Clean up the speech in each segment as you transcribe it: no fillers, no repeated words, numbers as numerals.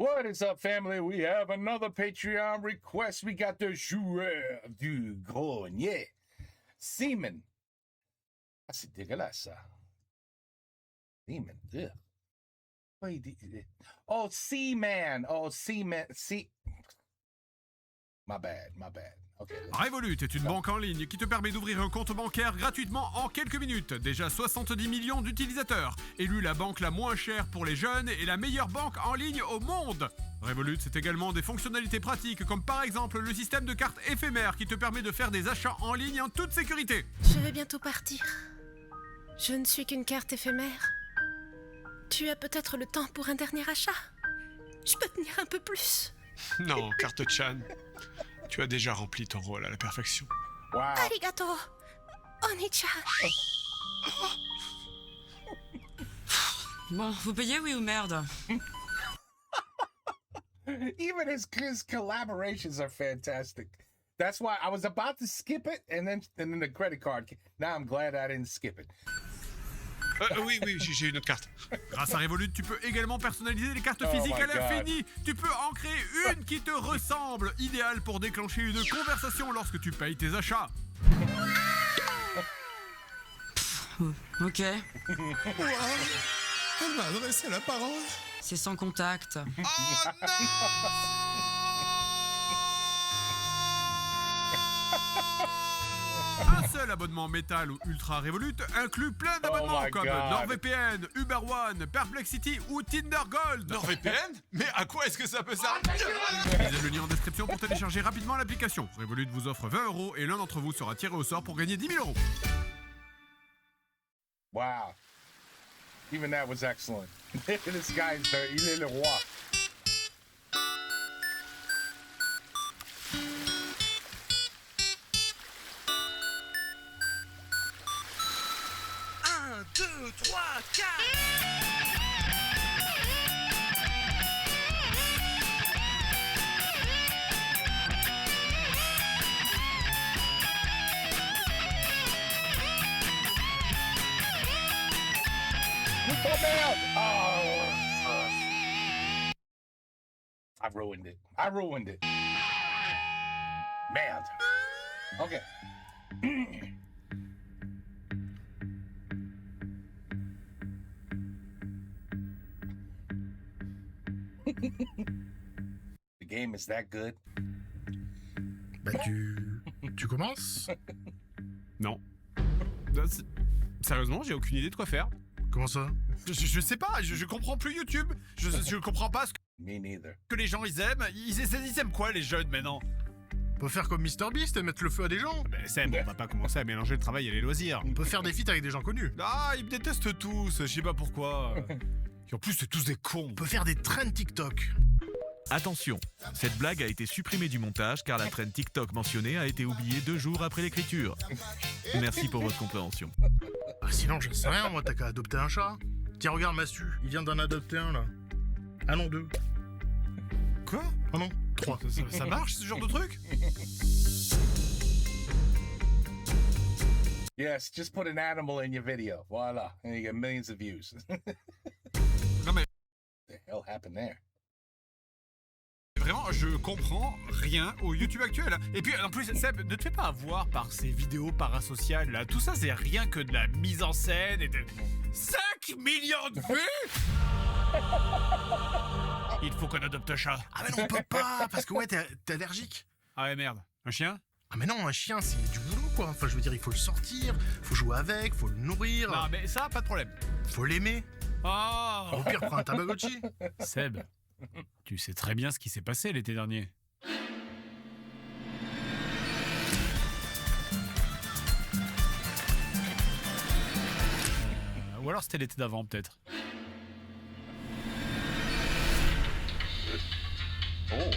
What is up, family? We have another Patreon request. We got the joueur du grenier, Seaman. Ah, c'est dégueulasse, ça. Seaman, ugh. Oh, Seaman. Oh, Seaman. My bad. Okay, Revolut est une banque en ligne qui te permet d'ouvrir un compte bancaire gratuitement en quelques minutes. Déjà 70 millions d'utilisateurs. Élue la banque la moins chère pour les jeunes et la meilleure banque en ligne au monde. Revolut, c'est également des fonctionnalités pratiques comme par exemple le système de carte éphémère qui te permet de faire des achats en ligne en toute sécurité. Je vais bientôt partir. Je ne suis qu'une carte éphémère. Tu as peut-être le temps pour un dernier achat. Je peux tenir un peu plus. Non, Carte-chan. Tu as déjà rempli ton rôle à la perfection. wow. Arigato, Oni-chan. Bon, vous payez, oui ou merde? Even his collaborations are fantastic. That's why I was about to skip it, and then the credit card. Now I'm glad I didn't skip it. Oui, j'ai une autre carte. Grâce à Revolut, tu peux également personnaliser les cartes physiques à l'infini. Tu peux en créer une qui te ressemble, idéale pour déclencher une conversation lorsque tu payes tes achats. Ok, Elle m'a adressé la parole. c'est sans contact. Un seul abonnement Métal ou Ultra Revolut inclut plein d'abonnements my comme God. NordVPN, Uber One, Perplexity ou Tinder Gold. NordVPN? Mais à quoi est-ce que ça peut servir? Visez le lien en description pour télécharger rapidement l'application. Revolut vous offre 20 € et l'un d'entre vous sera tiré au sort pour gagner 10 000 €. Wow. Even that was excellent. This guy's il est le roi. Un, deux, trois, quatre. I ruined it. Man. Okay. The game is that good. Bah tu commences? Non. Sérieusement, j'ai aucune idée de quoi faire. Comment ça? Je sais pas, je comprends plus YouTube. Je comprends pas ce Me neither. que les gens ils aiment. Ils aiment quoi les jeunes maintenant? On peut faire comme MrBeast et mettre le feu à des gens. Ben Sam, on va pas commencer à mélanger le travail et les loisirs. On peut faire des feats avec des gens connus. Ah, ils me détestent tous, je sais pas pourquoi. Et en plus, c'est tous des cons. On peut faire des trends TikTok. Attention, cette blague a été supprimée du montage car la trend TikTok mentionnée a été oubliée 2 jours après l'écriture. Merci pour votre compréhension. Ah sinon j'en sais rien, moi t'as qu'à adopter un chat. Tiens regarde Massu, il vient d'en adopter un là. Ah non 2. Quoi? Ah non 3. Ça marche ce genre de truc? Yes, just put an animal in your video. Voila. And you get millions of views. Non mais The hell happened there? vraiment, je comprends rien au YouTube actuel. Et puis en plus, Seb, ne te fais pas avoir par ces vidéos parasociales là. Tout ça, c'est rien que de la mise en scène et de 5 millions de vues. Il faut qu'on adopte un chat. Ah mais non on peut pas, parce que ouais t'es allergique. Ah ouais, merde. Un chien? Ah mais non un chien c'est du boulot quoi. Enfin je veux dire il faut le sortir, faut jouer avec, faut le nourrir, Non, mais ça, pas de problème. faut l'aimer. Oh Au pire prends un Tamagotchi. Seb, tu sais très bien ce qui s'est passé l'été dernier. Ou alors c'était l'été d'avant, peut-être. Oh.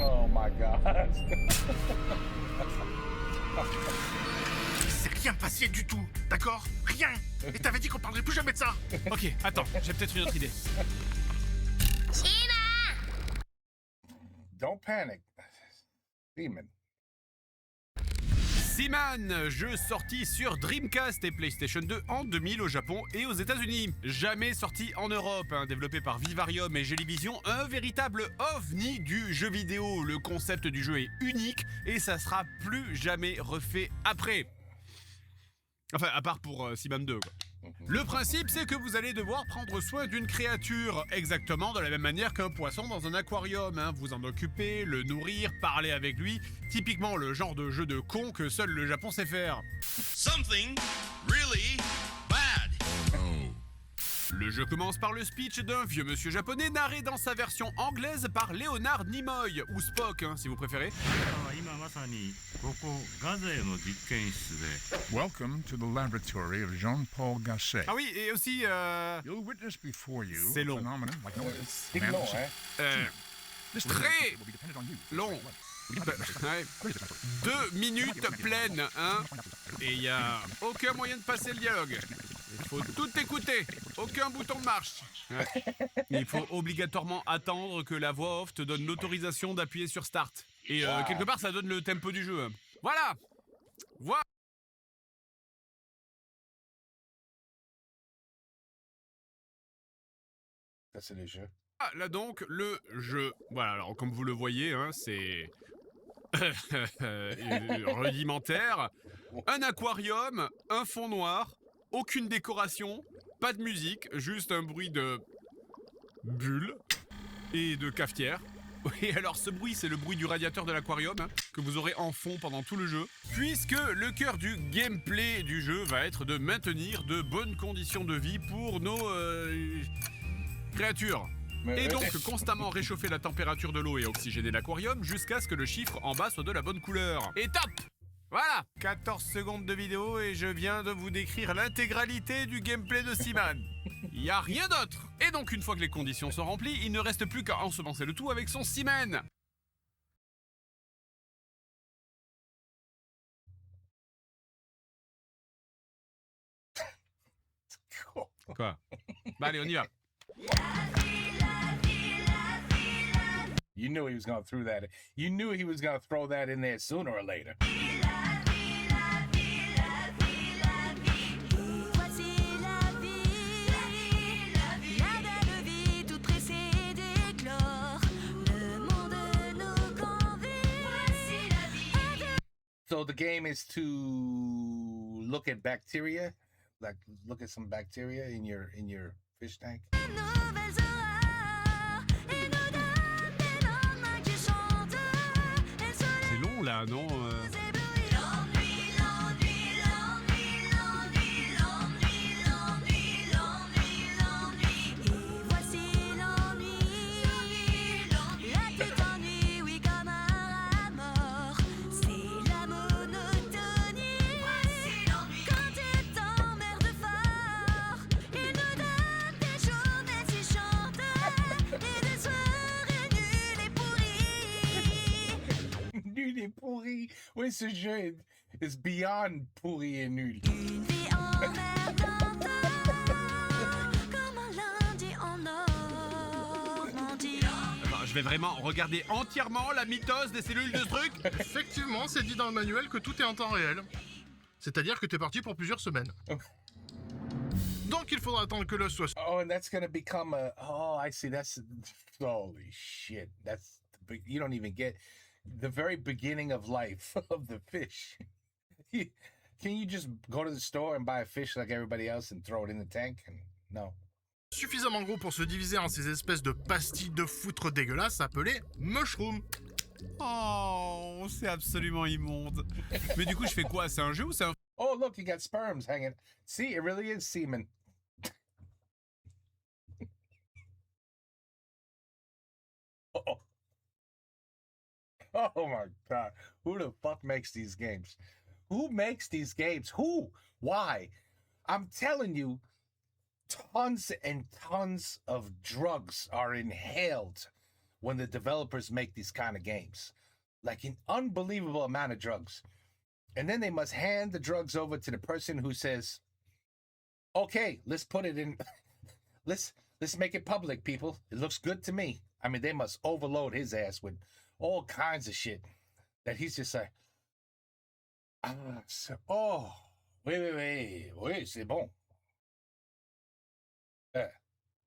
Oh my God. Il s'est rien passé du tout, d'accord? Rien. Et t'avais dit qu'on parlerait plus jamais de ça. Ok, attends, j'ai peut-être une autre idée. Don't panic. Demon. Seaman, jeu sorti sur Dreamcast et PlayStation 2 en 2000 au Japon et aux États-Unis. Jamais sorti en Europe, développé par Vivarium et Jellyvision, un véritable ovni du jeu vidéo. Le concept du jeu est unique et ça sera plus jamais refait après. Enfin, à part pour Seaman 2, quoi. Le principe, c'est que vous allez devoir prendre soin d'une créature, exactement de la même manière qu'un poisson dans un aquarium. Vous en occuper, le nourrir, parler avec lui. Typiquement le genre de jeu de con que seul le Japon sait faire. Something really bad. Le jeu commence par le speech d'un vieux monsieur japonais narré dans sa version anglaise par Leonard Nimoy, ou Spock, si vous préférez. Welcome to the laboratory of Jean-Paul Gasset. Ah oui, et aussi, You'll witness before you C'est long. a phenomenon like no other. C'est long, hein? This très will be dependent on you. long. Ouais. 2 minutes pleines, et il y a aucun moyen de passer le dialogue. Il faut tout écouter, aucun bouton de marche. Ouais. Il faut obligatoirement attendre que la voix off te donne l'autorisation d'appuyer sur Start. Et quelque part, ça donne le tempo du jeu. Voilà. Voilà. Ça, c'est le jeu. Ah, là donc, le jeu. Voilà, alors comme vous le voyez, c'est rudimentaire. Un aquarium, un fond noir, aucune décoration, pas de musique, juste un bruit de bulles et de cafetière. Et alors ce bruit, c'est le bruit du radiateur de l'aquarium, que vous aurez en fond pendant tout le jeu, puisque le cœur du gameplay du jeu va être de maintenir de bonnes conditions de vie pour nos créatures. Et donc constamment réchauffer la température de l'eau et oxygéner l'aquarium jusqu'à ce que le chiffre en bas soit de la bonne couleur. Et top! Voilà, 14 secondes de vidéo et je viens de vous décrire l'intégralité du gameplay de Seaman. Il n'y a rien d'autre. Et donc une fois que les conditions sont remplies, il ne reste plus qu'à ensemencer le tout avec son Seaman. Quoi? Bah allez, on y va. You knew he was going to throw that. You knew he was going to throw that in there sooner or later. So the game is to look at bacteria, like look at some bacteria in your fish tank. C'est long là, non Nul et pourri. Oui, ce jeu is beyond pourri et nul. Je vais vraiment regarder entièrement la mitose des cellules de ce truc. Effectivement, c'est dit dans le manuel que tout est en temps réel. C'est-à-dire que t'es parti pour plusieurs semaines. Donc il faudra attendre que l'os soit... Oh, and that's gonna become a... Oh, I see. That's... Holy shit. That's... You don't even get the very beginning of life of the fish. Can you just go to the store and buy a fish like everybody else and throw it in the tank? No. Suffisamment gros pour se diviser en ces espèces de pastilles de foutre dégueulasses appelées mushrooms. Oh, c'est absolument immonde. Mais du coup, je fais quoi? C'est un jeu ou c'est un... Oh, look, you got sperms hanging. See, it really is semen. Oh. Oh my God. Who the fuck makes these games? Who makes these games? Who? Why? I'm telling you, tons and tons of drugs are inhaled when the developers make these kind of games. Like an unbelievable amount of drugs. And then they must hand the drugs over to the person who says, okay, let's put it in. let's make it public, people. It looks good to me. I mean, they must overload his ass with all kinds of shit that he's just like, Ah, oh, oui, c'est bon.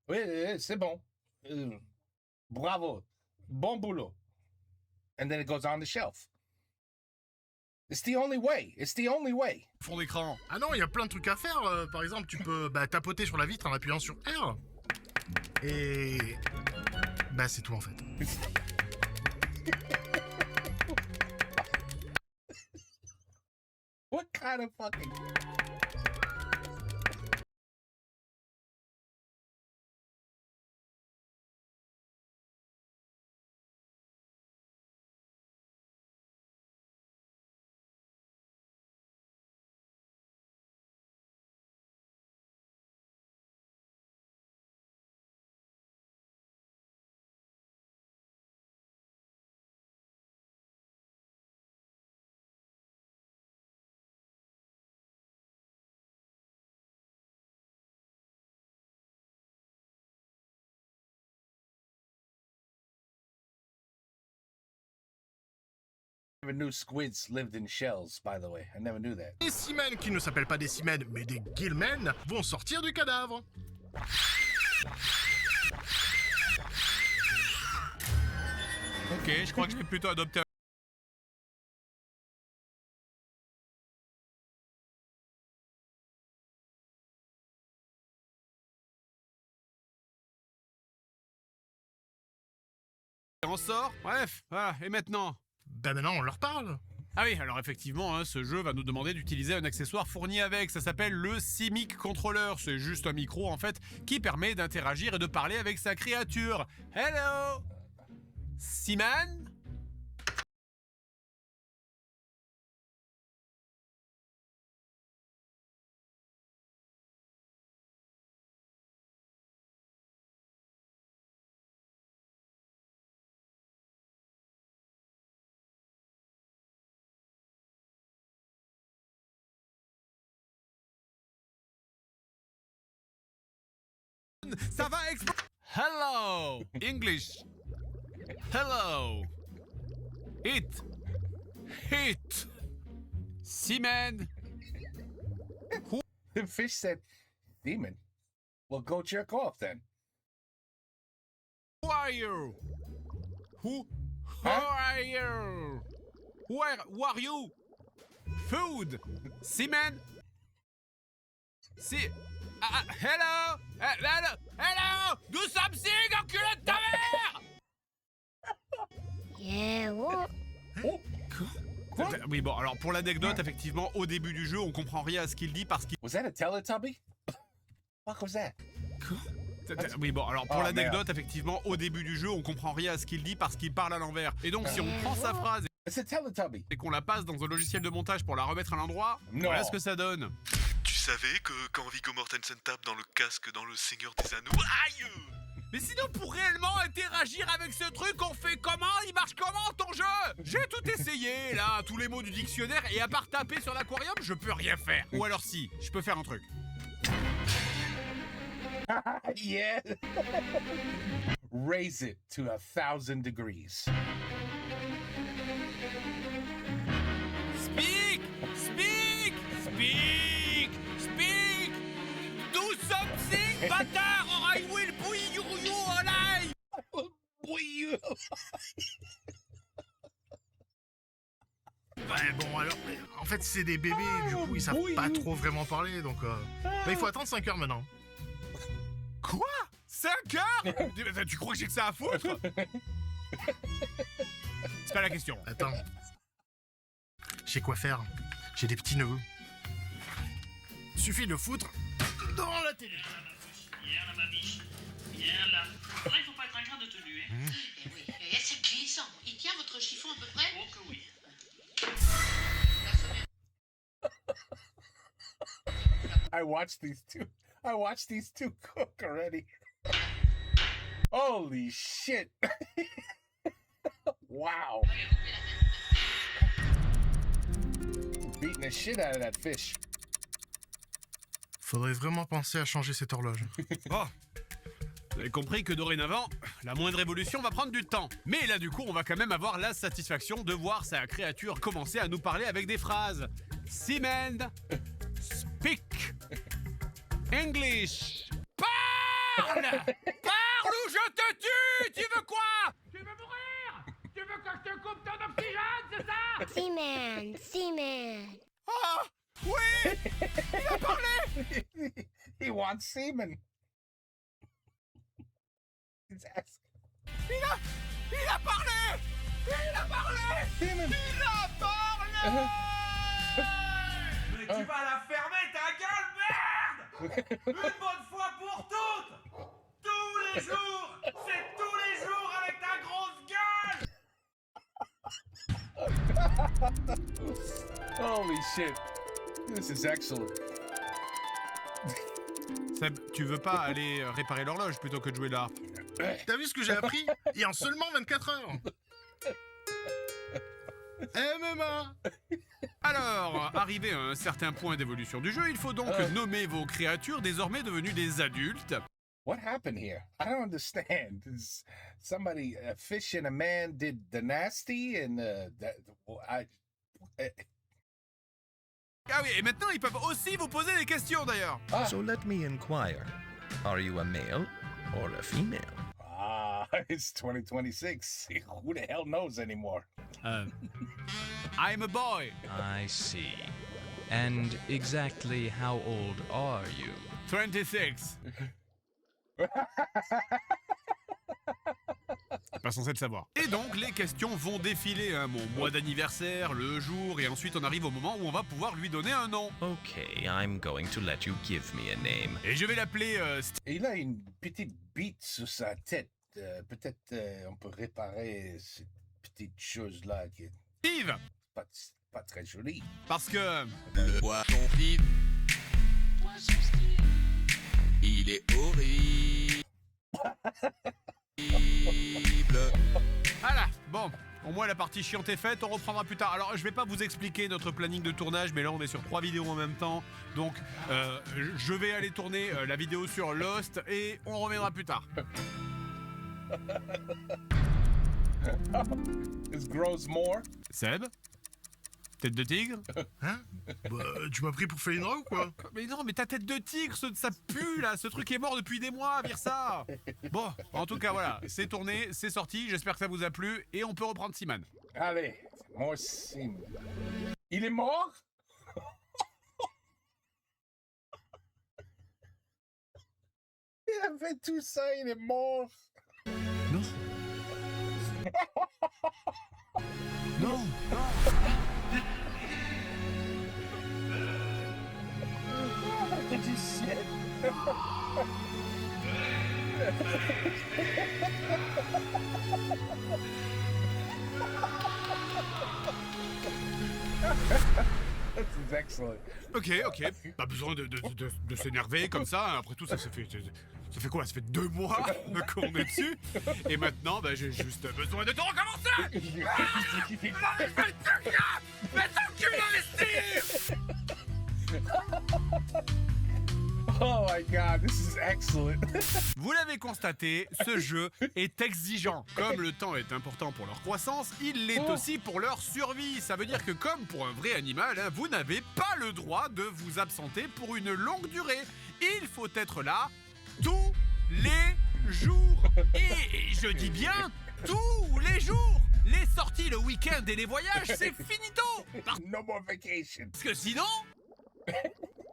Oui, c'est bon. Bravo. Bon boulot. And then it goes on the shelf. It's the only way. It's the only way. Fond d'écran. Ah non, il y a plein de trucs à faire. Par exemple, tu peux tapoter sur la vitre en appuyant sur R. Et... c'est tout en fait. What kind of fucking... I never knew squids lived in shells, by the way. I never knew that. Les Seamen, qui ne s'appellent pas des Seamen, mais des Gillmen, vont sortir du cadavre. Ok, je crois que je vais plutôt adopter on sort. Bref, voilà. Et maintenant? Maintenant, on leur parle. Ah oui, alors effectivement, hein, ce jeu va nous demander d'utiliser un accessoire fourni avec. Ça s'appelle le Simic Controller. C'est juste un micro, en fait, qui permet d'interagir et de parler avec sa créature. Hello Seaman? Ça va exploser. Hello English. Hello. Hit. Hit. Seaman. The fish said, demon. Well, go jerk off then. Who are you? Who Huh? are you? Who are you? Food. Seaman. Hello. Hello. Do something, enculé de ta mère. Oh, Quoi? Oui, bon, alors pour l'anecdote, effectivement, au début du jeu, on comprend rien à ce qu'il dit parce qu'il... was that a Teletubby? What was that? Oui, bon, alors pour Oh, l'anecdote, effectivement, au début du jeu, on comprend rien à ce qu'il dit parce qu'il parle à l'envers. Et donc, si on prend sa phrase It's a Teletubby. et qu'on la passe dans un logiciel de montage pour la remettre à l'endroit, Non. voilà ce que ça donne. Tu savais que quand Viggo Mortensen tape dans le casque dans Le Seigneur des Anneaux... Aïe! Mais sinon, pour réellement interagir avec ce truc, on fait comment? Il marche comment ton jeu? J'ai tout essayé, là, tous les mots du dictionnaire, et à part taper sur l'aquarium, je peux rien faire. Ou alors si, je peux faire un truc. Yeah. Raise it to 1,000 degrees. Speak! Speak! Speak! Speak! Do something, bâtard, or I will bully you alive! Boy, Ouais, bon, alors, en fait, c'est des bébés, du coup, ils savent pas trop vraiment parler, donc... il faut attendre 5 heures maintenant. Quoi? 5 heures? Tu crois que j'ai que ça à foutre? C'est pas la question. Attends. J'ai quoi faire. J'ai des petits neveux. Suffit de foutre dans la télé. Viens là, ma biche. Viens là. Là, il faut pas être un grain de tenue, hein. Eh oui, et c'est glissant. Il tient votre chiffon à peu près? Oh que oui. I watched these two cook already. Holy shit. Wow. Beating the shit out of that fish. Faudrait vraiment penser à changer cette horloge. Oh. Vous avez compris que dorénavant, la moindre évolution va prendre du temps. Mais là du coup, on va quand même avoir la satisfaction de voir sa créature commencer à nous parler avec des phrases. Seaman, speak English. Parle! Parle ou je te tue! Tu veux quoi? Tu veux mourir? Tu veux que je te coupe ton oxygène, c'est ça? Seaman, Seaman. Ah! Oui! Il a parlé! He wants semen. He's asking. Il a parlé! Il a parlé! Semen. Il a parlé! Mais tu vas la fermer ta gueule, merde! Une bonne fois pour toutes! Tous les jours! C'est tous les jours avec ta grosse gueule! Holy shit. This is excellent. Seb, tu veux pas aller réparer l'horloge plutôt que de jouer là? T'as vu ce que j'ai appris? Et en seulement 24 heures. MMA. Alors, arrivé à un certain point d'évolution du jeu, il faut donc nommer vos créatures désormais devenues des adultes. What happened here? I don't understand. Is somebody, a fish and a man did the nasty and Ah oui, et maintenant ils peuvent aussi vous poser des questions d'ailleurs. So let me inquire. Are you a male or a female? It's 2026. Who the hell knows anymore? I'm a boy. I see. And exactly how old are you? 26. Pas censé le savoir. Et donc les questions vont défiler, hein, mon mois d'anniversaire, le jour, et ensuite on arrive au moment où on va pouvoir lui donner un nom. Okay, I'm going to let you give me a name. Et je vais l'appeler Il a une petite bite sur sa tête. Peut-être on peut réparer cette petite chose-là qui est Steve. Pas très jolie. Parce que... Le poisson Steve. Il est horrible. Voilà, bon, au moins la partie chiante est faite, on reprendra plus tard. Alors je vais pas vous expliquer notre planning de tournage, mais là on est sur 3 vidéos en même temps. Donc je vais aller tourner la vidéo sur Lost et on reviendra plus tard. This grows more. Seb? Tête de tigre? Hein? Bah, tu m'as pris pour Félinra ou quoi? Mais non, mais ta tête de tigre, ça pue là, ce truc est mort depuis des mois, vire ça. Bon, en tout cas voilà, c'est tourné, c'est sorti, j'espère que ça vous a plu et on peut reprendre Seaman. Allez, moi Seaman. Il est mort? Il a fait tout ça, il est mort. Non. Non. Did you shit? This is excellent. Ok, pas besoin de s'énerver comme ça, après tout ça fait quoi? Ça fait 2 mois qu'on est dessus, et maintenant bah, j'ai juste besoin de tout recommencer. Mais ton cul dans les styles. Oh my god, this is excellent. Vous l'avez constaté, ce jeu est exigeant. Comme le temps est important pour leur croissance, il l'est aussi pour leur survie. Ça veut dire que comme pour un vrai animal, hein, vous n'avez pas le droit de vous absenter pour une longue durée. Il faut être là tous les jours. Et je dis bien tous les jours. Les sorties le week-end et les voyages, c'est finito. No more vacation. Parce que sinon...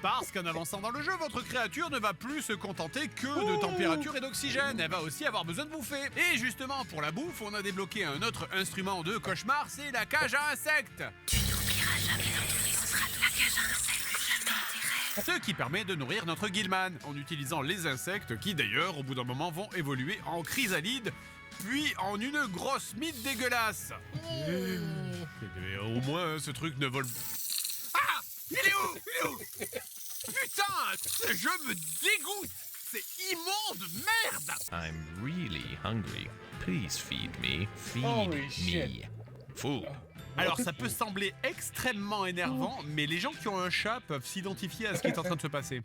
Parce qu'en avançant dans le jeu, votre créature ne va plus se contenter que de température et d'oxygène. Elle va aussi avoir besoin de bouffer. Et justement, pour la bouffe, on a débloqué un autre instrument de cauchemar, c'est la cage à insectes. Tu n'oublieras jamais d'entourer ce sera la cage à insectes que jamais tes rêves. Ce qui permet de nourrir notre Guilman, en utilisant les insectes qui d'ailleurs, au bout d'un moment, vont évoluer en chrysalides, puis en une grosse mythe dégueulasse. Et au moins, ce truc ne vole... Ah! Il est où? Putain, ce jeu me dégoûte. C'est immonde, merde. I'm really hungry. Please feed me. Feed Holy me. shit. Food. Alors ça peut sembler extrêmement énervant, mais les gens qui ont un chat peuvent s'identifier à ce qui est en train de se passer.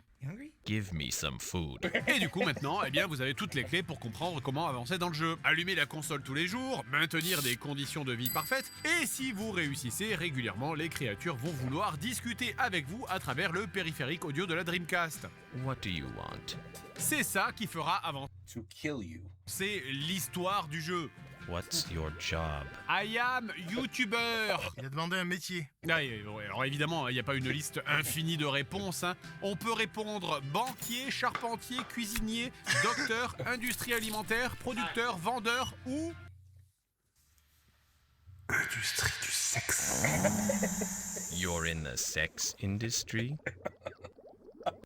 Give me some food. Et du coup, maintenant, eh bien, vous avez toutes les clés pour comprendre comment avancer dans le jeu. Allumer la console tous les jours, maintenir des conditions de vie parfaites, et si vous réussissez régulièrement, les créatures vont vouloir discuter avec vous à travers le périphérique audio de la Dreamcast. What do you want? C'est ça qui fera avancer. To kill you. C'est l'histoire du jeu. What's your job? I am YouTuber. Il a demandé un métier. Ah, ouais, alors évidemment, il n'y a pas une liste infinie de réponses. Hein. On peut répondre banquier, charpentier, cuisinier, docteur, industrie alimentaire, producteur, vendeur ou... Industrie du sexe. You're in the sex industry?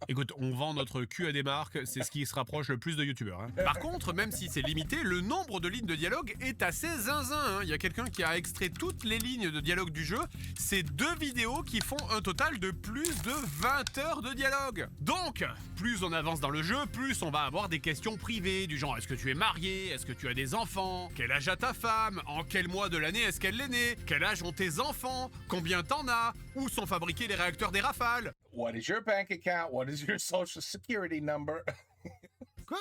Écoute, on vend notre cul à des marques, c'est ce qui se rapproche le plus de youtubeurs. Hein. Par contre, même si c'est limité, le nombre de lignes de dialogue est assez zinzin. Hein. Il y a quelqu'un qui a extrait toutes les lignes de dialogue du jeu. C'est 2 vidéos qui font un total de plus de 20 heures de dialogue. Donc, plus on avance dans le jeu, plus on va avoir des questions privées, du genre est-ce que tu es marié? Est-ce que tu as des enfants? Quel âge a ta femme? En quel mois de l'année est-ce qu'elle est née? Quel âge ont tes enfants? Combien t'en as? Où sont fabriqués les réacteurs des Rafales? What is your bank account? What is your social security number? Quoi?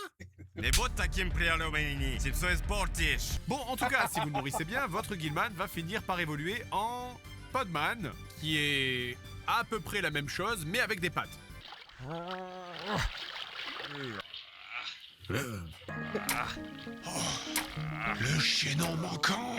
Les bottes qui me plaisent le Benini, c'est ça sportif. Bon, en tout cas, si vous le nourrissez bien, votre Guilman va finir par évoluer en Podman, qui est à peu près la même chose, mais avec des pattes. Le chaînon manquant.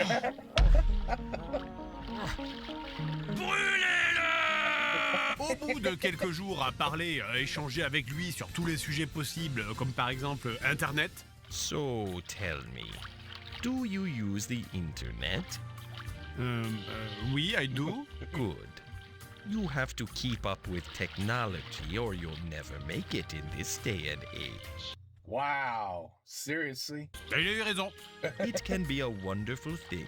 Au bout de quelques jours à parler, à échanger avec lui sur tous les sujets possibles, comme par exemple Internet. So tell me, do you use the internet? Oui, I do. Good. You have to keep up with technology or you'll never make it in this day and age. Wow. Seriously? Il a eu raison. It can be a wonderful thing.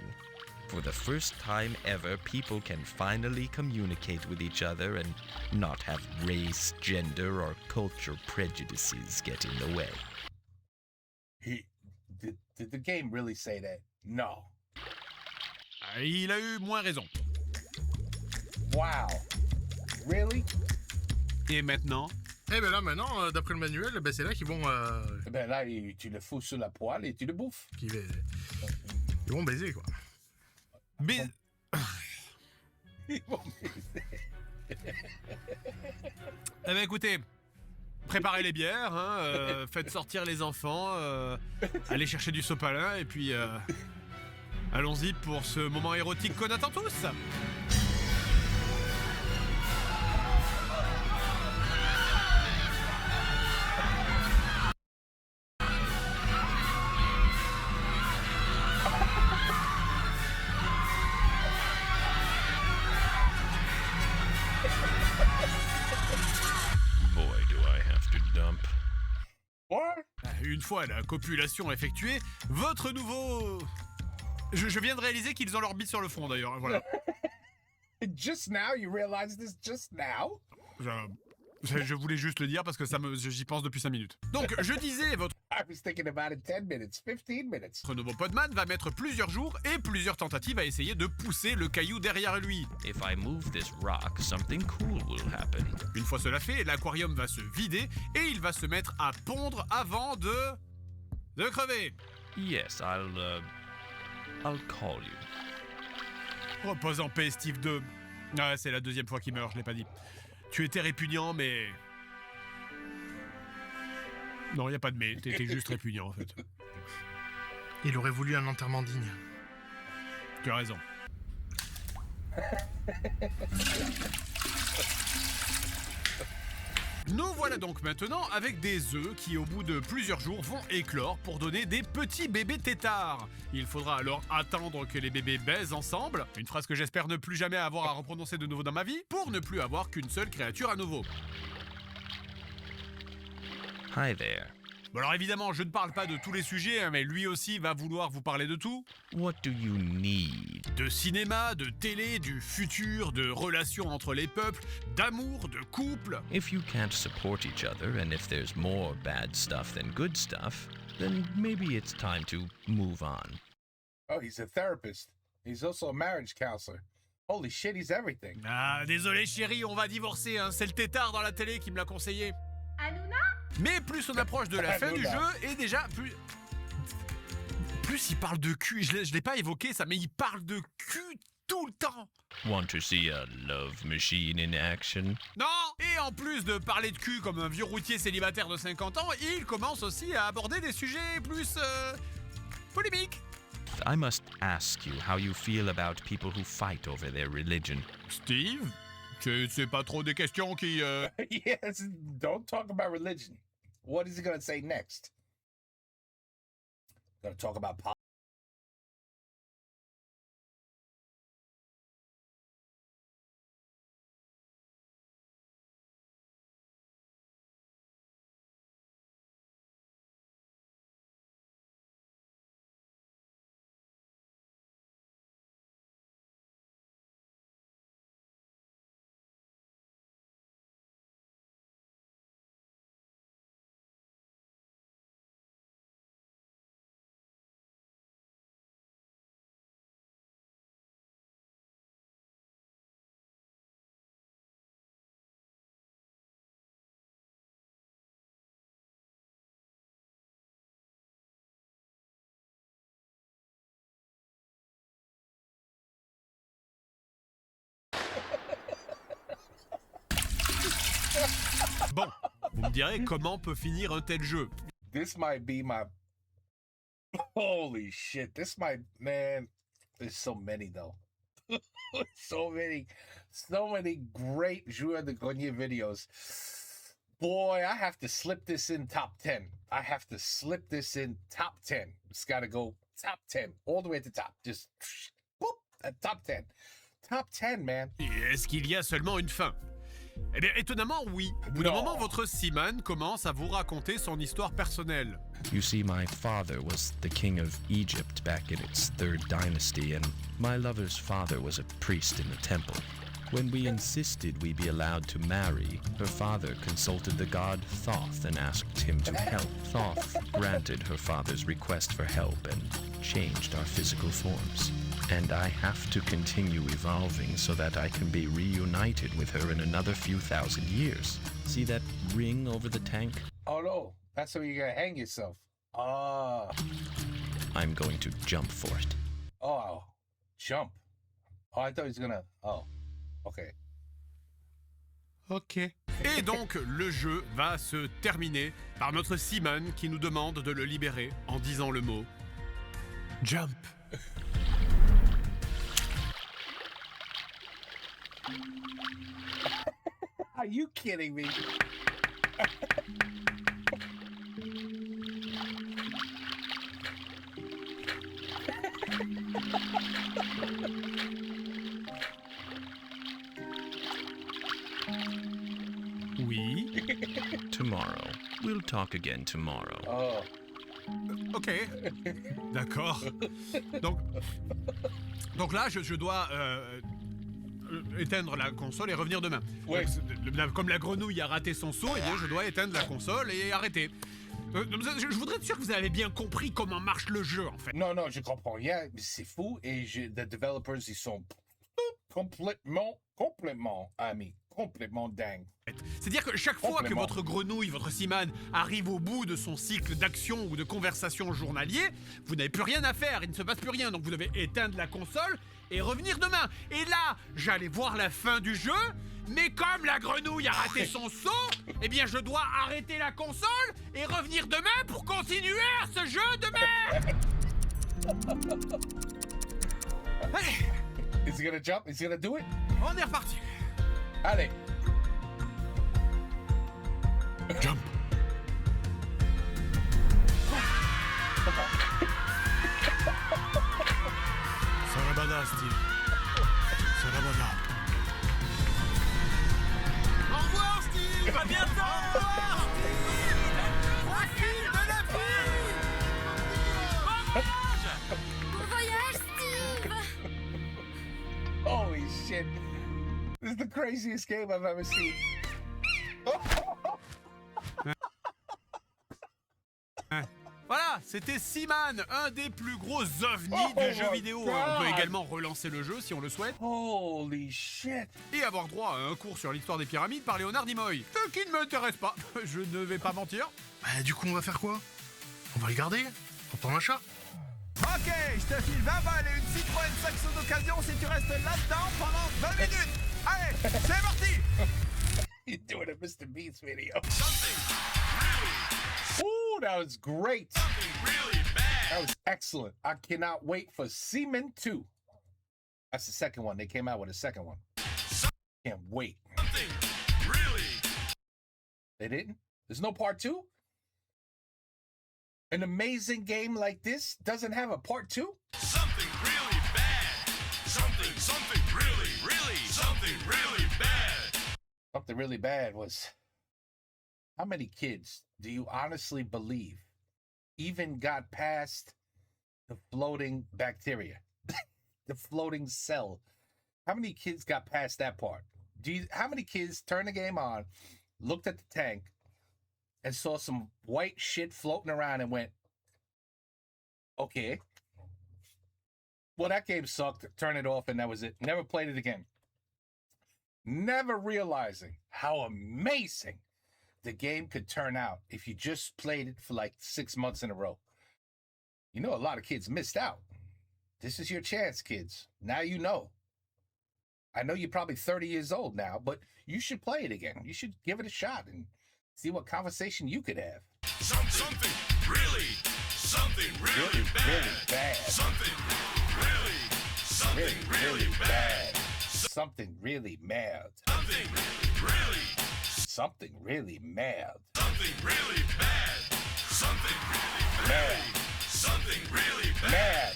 For the first time ever, people can finally communicate with each other and not have race, gender, or culture prejudices get in the way. Did the game really say that? No. Il a eu moins raison. Wow. Really? Et maintenant? Eh ben là, maintenant, d'après le manuel, ben c'est là qu'ils vont... Ben là, tu le fous sur la poêle et tu le bouffes. Ils vont baiser, quoi. Mais... Ils vont baiser. Eh ben écoutez, préparez les bières, hein, faites sortir les enfants, allez chercher du sopalin et puis allons-y pour ce moment érotique qu'on attend tous. Une fois la copulation effectuée, votre nouveau... Je viens de réaliser qu'ils ont leur bite sur le front d'ailleurs, voilà. Just now? You realize this just now? Je voulais juste le dire parce que j'y pense depuis 5 minutes. Donc, je disais, votre... I was thinking about it 10 minutes, 15 minutes. Votre nouveau Podman va mettre plusieurs jours et plusieurs tentatives à essayer de pousser le caillou derrière lui. If I move this rock, something cool will happen. Une fois cela fait, l'aquarium va se vider et il va se mettre à pondre avant de crever. Yes, I'll call you. Repose en paix, Steve 2. Ah, c'est la 2e fois qu'il meurt, je l'ai pas dit. Tu étais répugnant, mais... Non, y a pas de mais, t'étais juste répugnant en fait. Il aurait voulu un enterrement digne. Tu as raison. Nous voilà donc maintenant avec des œufs qui au bout de plusieurs jours vont éclore pour donner des petits bébés têtards. Il faudra alors attendre que les bébés baisent ensemble, une phrase que j'espère ne plus jamais avoir à reprononcer de nouveau dans ma vie, pour ne plus avoir qu'une seule créature à nouveau. Hi there. Bon alors évidemment, je ne parle pas de tous les sujets, hein, mais lui aussi va vouloir vous parler de tout. What do you need? De cinéma, de télé, du futur, de relations entre les peuples, d'amour, de couple. If you can't support each other and if there's more bad stuff than good stuff, then maybe it's time to move on. Oh, he's a therapist. He's also a marriage counselor. Holy shit, he's everything. Ah, désolé chérie, on va divorcer, hein. C'est le tétard dans la télé qui me l'a conseillé. Hanouna? Mais plus on approche de la fin du jeu, et déjà, plus il parle de cul. Je l'ai pas évoqué ça, mais il parle de cul tout le temps. Want to see a love machine in action? Non! Et en plus de parler de cul comme un vieux routier célibataire de 50 ans, il commence aussi à aborder des sujets plus polémiques. I must ask you how you feel about people who fight over their religion. Steve, c'est pas trop des questions qui... Yes, don't talk about religion. What is he gonna say next? Gonna talk about politics? Bon, vous me direz comment peut finir un tel jeu. This might be my... Holy shit, this might... Man, there's so many though. so many great Joueurs de Grenier videos. Boy, I have to slip this in top 10. I have to slip this in top 10. It's got to go top 10, all the way to the top. Just, whoop, top 10. Top 10, man. Et est-ce qu'il y a seulement une fin? Eh bien, étonnamment, oui. Au bout d'un moment, votre Seaman commence à vous raconter son histoire personnelle. You see, my father was the king of Egypt back in its 3rd dynasty, and my lover's father was a priest in the temple. When we insisted we be allowed to marry, her father consulted the god Thoth and asked him to help. Thoth granted her father's request for help and changed our physical forms. And I have to continue evolving so that I can be reunited with her in another few thousand years. See that ring over the tank? Oh no, that's where you're gonna hang yourself. Ah. I'm going to jump for it. Oh, jump. Oh, I thought he was gonna... Oh, okay. Ok. Et donc, le jeu va se terminer par notre Seaman qui nous demande de le libérer en disant le mot Jump. Are you kidding me? Oui. Tomorrow. We'll talk again tomorrow. Oh. Ok. D'accord. Donc là, je dois éteindre la console et revenir demain. Ouais. Donc, comme la grenouille a raté son saut, eh bien, je dois éteindre la console et arrêter. Je voudrais être sûr que vous avez bien compris comment marche le jeu, en fait. Non, je comprends rien. C'est fou. Et les développeurs, ils sont complètement dingues. C'est-à-dire que chaque fois que votre grenouille, votre Seaman, arrive au bout de son cycle d'action ou de conversation journalier, vous n'avez plus rien à faire, il ne se passe plus rien. Donc vous devez éteindre la console et revenir demain. Et là, j'allais voir la fin du jeu, mais comme la grenouille a raté son saut, eh bien je dois arrêter la console et revenir demain pour continuer à ce jeu de merde. Allez. Is he gonna jump? Is he gonna do it? On est reparti. Allez. Jump. Sarabada, Steve. Sarabada. Au revoir, Steve. À bientôt. Au revoir, Steve. Profite de la vie. Bon voyage, Steve. Holy shit. This is the craziest game I've ever seen. Voilà, c'était Seaman, un des plus gros ovnis Oh de jeux my vidéo. God. On peut également relancer le jeu si on le souhaite. Holy shit. Et avoir droit à un cours sur l'histoire des pyramides par Léonard Nimoy. Ce qui ne m'intéresse pas, je ne vais pas mentir. Bah, du coup, on va faire quoi? On va le garder? On prend un chat? Ok, je te file 20 balles et une Citroën Saxo d'occasion si tu restes là-dedans pendant 20 minutes. Allez, c'est parti. You're doing a Mr. Beast video. Ooh, that was great. That was excellent. I cannot wait for Seaman 2. That's the second one. They came out with a second one. Can't wait. They didn't? There's no part 2? An amazing game like this doesn't have a part 2? Something really bad. Something really bad. Something really bad was, how many kids do you honestly believe even got past the floating bacteria, the floating cell? How many kids got past that part? How many kids turned the game on, looked at the tank, and saw some white shit floating around and went, okay, well, that game sucked, turn it off, and that was it. Never played it again. Never realizing how amazing the game could turn out if you just played it for like 6 months in a row. You know, a lot of kids missed out. This is your chance, kids. Now you know. I know you're probably 30 years old now, but you should play it again. You should give it a shot and see what conversation you could have. Something really bad. Really bad. Something really bad. Something really mad. Something really Something really mad. Something really bad. Something really bad. Mad. Something really bad.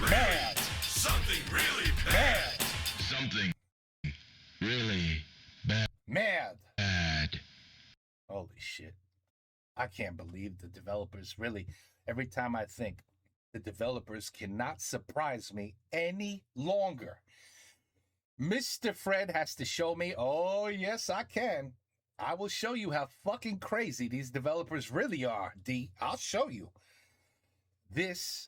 Mad. Something really bad. Mad. Something really bad. Mad. Bad. Holy shit. I can't believe the developers really, every time I think the developers cannot surprise me any longer. Mr. Fred has to show me, oh, yes, I can. I will show you how fucking crazy these developers really are, D. I'll show you. This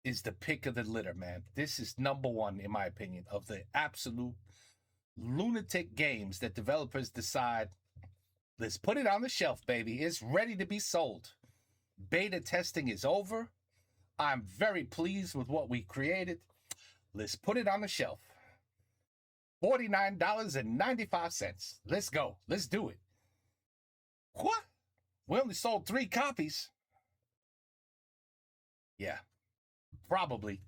is the pick of the litter, man. This is number one, in my opinion, of the absolute lunatic games that developers decide, let's put it on the shelf, baby. It's ready to be sold. Beta testing is over. I'm very pleased with what we created. Let's put it on the shelf. $49.95. Let's go. Let's do it. What? We only sold 3 copies. Yeah, probably.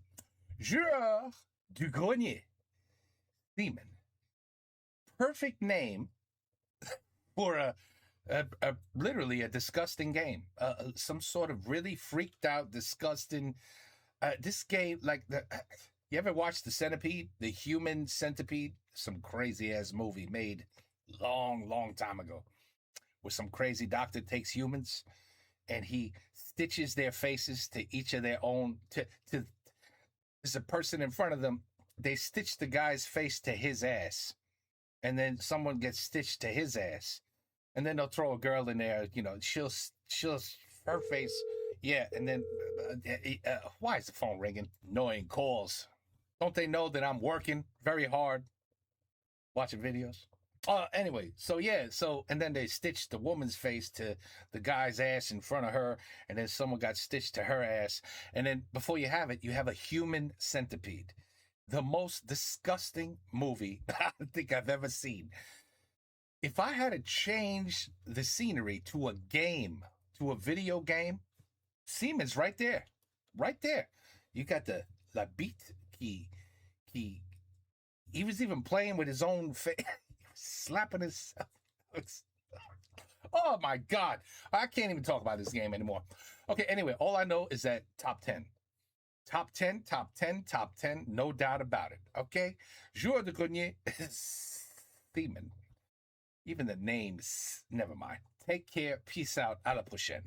Joueur du Grenier. Seaman. Perfect name for a literally a disgusting game. Some sort of really freaked out, disgusting. This game, like you ever watch The Centipede, The Human Centipede? Some crazy ass movie made long time ago, where some crazy doctor takes humans and he stitches their faces to each of their own. To there's a person in front of them. They stitch the guy's face to his ass, and then someone gets stitched to his ass. And then they'll throw a girl in there, you know, she'll her face, yeah, and then, why is the phone ringing? Annoying calls. Don't they know that I'm working very hard, watching videos? Anyway, and then they stitched the woman's face to the guy's ass in front of her, and then someone got stitched to her ass, and then before you have it, you have a Human Centipede. The most disgusting movie I think I've ever seen. If I had to change the scenery to a game, to a video game, Seaman's right there. Right there. You got the La Beat key. He was even playing with his own face, slapping himself. Oh my God. I can't even talk about this game anymore. Okay, anyway, all I know is that top 10. Top 10, no doubt about it. Okay? Joueur du Grenier, Seaman. Even the names, never mind. Take care. Peace out. À la prochaine.